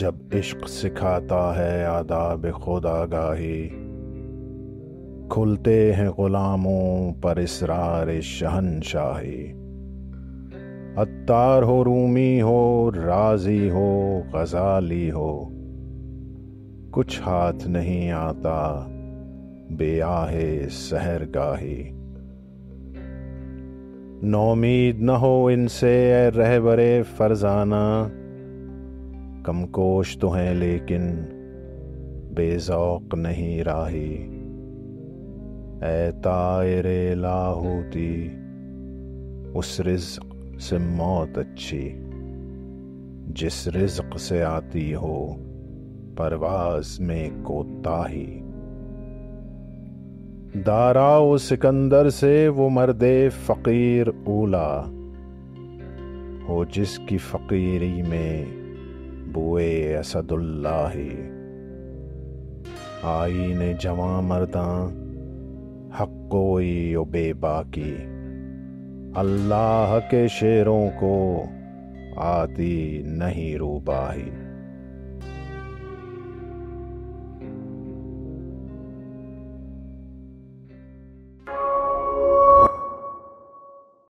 जब इश्क सिखाता है आदाब खुदागाही, खुलते हैं गुलामों पर इसरार शहनशाही। अत्तार हो, रूमी हो, राजी हो, गजाली हो, कुछ हाथ नहीं आता बेआहे सहरगाही। नौमीद न हो इनसे ए रहबरे फरजाना, कमकोश तो हैं लेकिन बेज़ौक नहीं राही। ए तायरे लाहूती, उस रिज़्क़ से मौत अच्छी, जिस रिज़्क़ से आती हो परवाज़ में कोताही। दाराओ सिकंदर से वो मर्दे फ़कीर ऊला हो, जिसकी फ़कीरी में बुए असदुल्लाही। आईने जवां मर्दां हक़ कोई ओ बेबाकी, अल्लाह के शेरों को आती नहीं रूबाही।